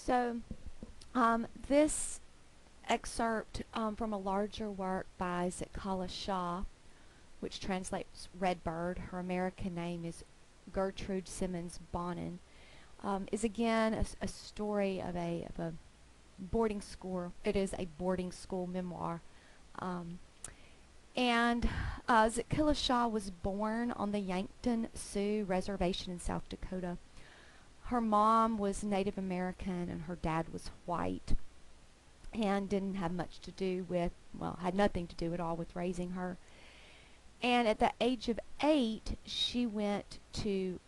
So, this excerpt from a larger work by Sitkala Sa, which translates Red Bird, her American name is Gertrude Simmons Bonin, is again a story of a boarding school. It is a boarding school memoir. Um, and Sitkala Sa was born on the Yankton Sioux Reservation in South Dakota. Her mom was Native American and her dad was white, and didn't have much to do with, well, had nothing to do at all with raising her. And at the age of 8, she went to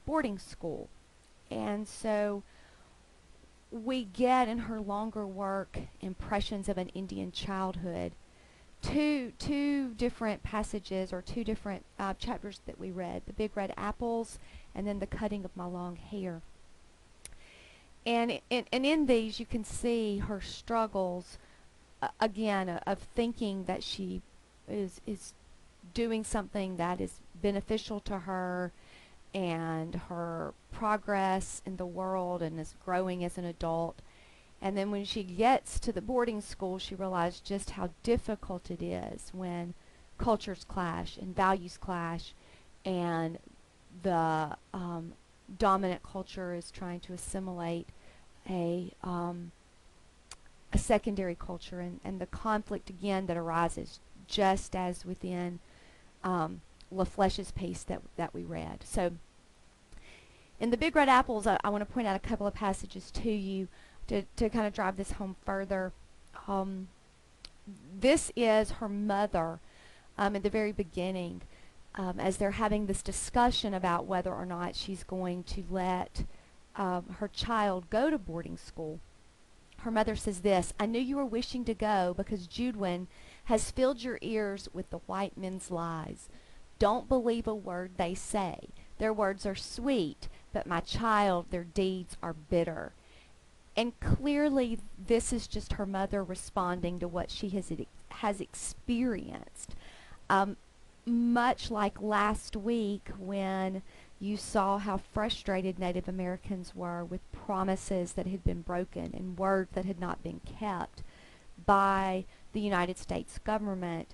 boarding school. And so we get in her longer work impressions of an Indian childhood. Two different passages, or two different chapters that we read: the big red apples and then the cutting of my long hair. And in these you can see her struggles, again, of thinking that she is doing something that is beneficial to her and her progress in the world and is growing as an adult. And then when she gets to the boarding school, she realizes just how difficult it is when cultures clash and values clash, and the dominant culture is trying to assimilate a secondary culture, and the conflict again that arises just as within La Fleche's piece that we read. So in the Big Red Apples, I want to point out a couple of passages to you to kind of drive this home further. This is her mother at the very beginning, as they're having this discussion about whether or not she's going to let her child go to boarding school. Her mother says this: "I knew you were wishing to go because Judwin has filled your ears with the white men's lies. Don't believe a word they say. Their words are sweet, but my child, their deeds are bitter." And clearly this is just her mother responding to what she has experienced. Much like last week when you saw how frustrated Native Americans were with promises that had been broken and words that had not been kept by the United States government,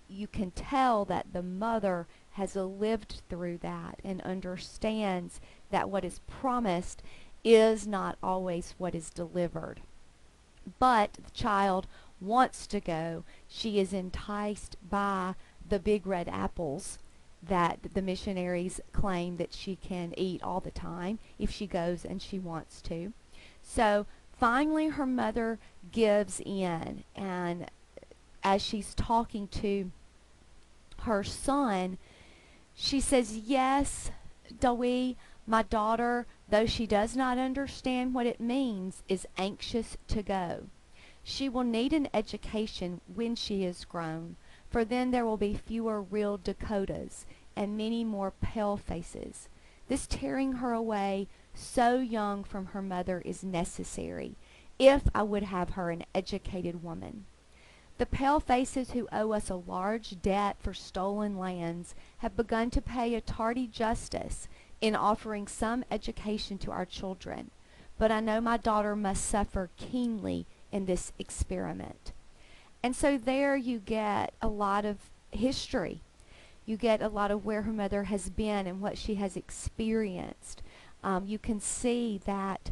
you can tell that the mother has lived through that and understands that what is promised is not always what is delivered. But the child wants to go. She is enticed by the big red apples that the missionaries claim that she can eat all the time if she goes and she wants to. So finally her mother gives in, and as she's talking to her son, she says, "Yes, Dewey, my daughter, though she does not understand what it means, is anxious to go. She will need an education when she is grown, for then there will be fewer real Dakotas and many more pale faces. This tearing her away so young from her mother is necessary, if I would have her an educated woman. The pale faces who owe us a large debt for stolen lands have begun to pay a tardy justice in offering some education to our children, but I know my daughter must suffer keenly in this experiment." And so there you get a lot of history. You get a lot of where her mother has been and what she has experienced. You can see that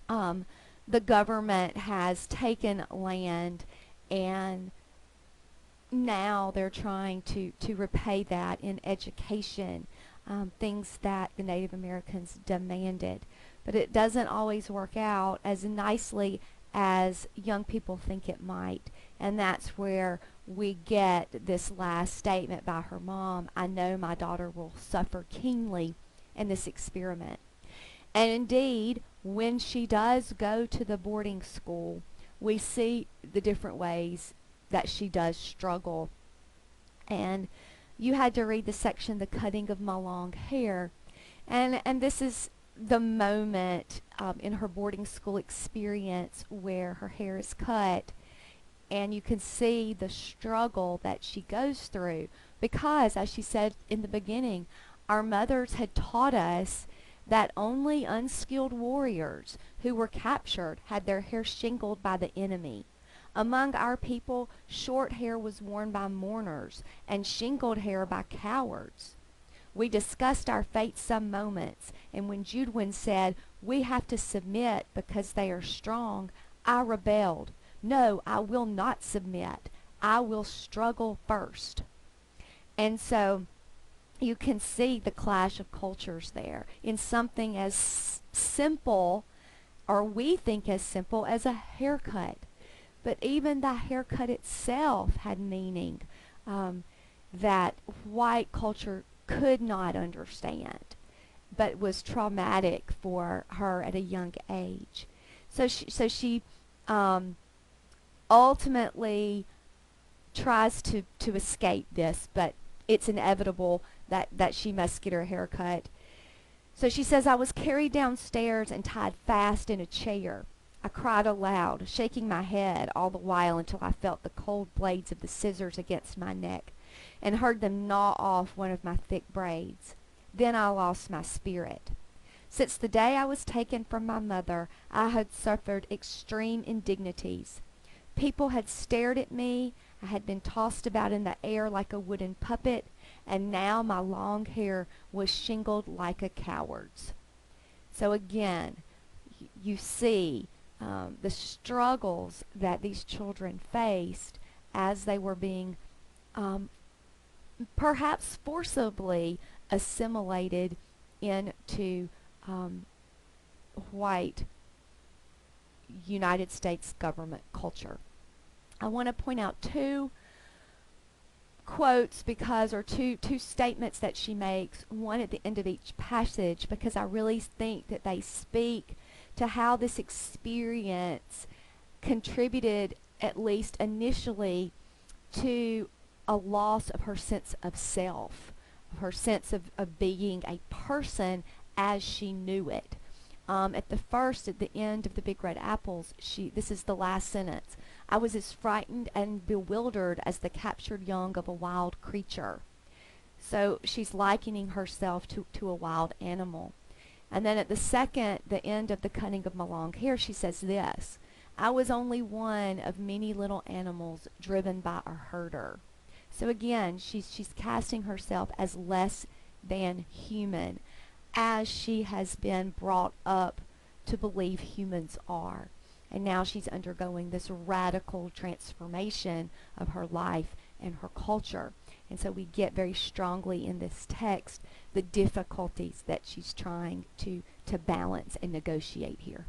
the government has taken land, and now they're trying to repay that in education, things that the Native Americans demanded. But it doesn't always work out as nicely as young people think it might. And that's where we get this last statement by her mom: "I know my daughter will suffer keenly in this experiment." And indeed, when she does go to the boarding school, we see the different ways that she does struggle. And you had to read the section, "The Cutting of My Long Hair." And this is the moment in her boarding school experience where her hair is cut, and you can see the struggle that she goes through because, as she said in the beginning, our mothers had taught us that only unskilled warriors who were captured had their hair shingled by the enemy. Among our people, short hair was worn by mourners and shingled hair by cowards. We discussed our fate some moments, and when Judwin said, "We have to submit because they are strong," I rebelled. "No, I will not submit. I will struggle first." And so you can see the clash of cultures there in something as simple, or we think as simple, as a haircut. But even the haircut itself had meaning that white culture could not understand, but was traumatic for her at a young age. So she ultimately tries to escape this, but it's inevitable that she must get her hair cut. So she says, "I was carried downstairs and tied fast in a chair. I cried aloud, shaking my head all the while until I felt the cold blades of the scissors against my neck and heard them gnaw off one of my thick braids. Then I lost my spirit. Since the day I was taken from my mother, I had suffered extreme indignities. People had stared at me. I had been tossed about in the air like a wooden puppet, and now my long hair was shingled like a coward's." So again, you see the struggles that these children faced as they were being perhaps forcibly assimilated into white United States government culture. I want to point out two quotes or two statements that she makes, one at the end of each passage, because I really think that they speak to how this experience contributed, at least initially, to a loss of her sense of self, her sense of being a person as she knew it. At the end of the Big Red Apples, this is the last sentence. "I was as frightened and bewildered as the captured young of a wild creature." So she's likening herself to a wild animal. And then at the end of The Cunning of My Long Hair, she says this: "I was only one of many little animals driven by a herder." So again, she's casting herself as less than human, as she has been brought up to believe humans are. And now she's undergoing this radical transformation of her life and her culture. And so we get very strongly in this text the difficulties that she's trying to balance and negotiate here.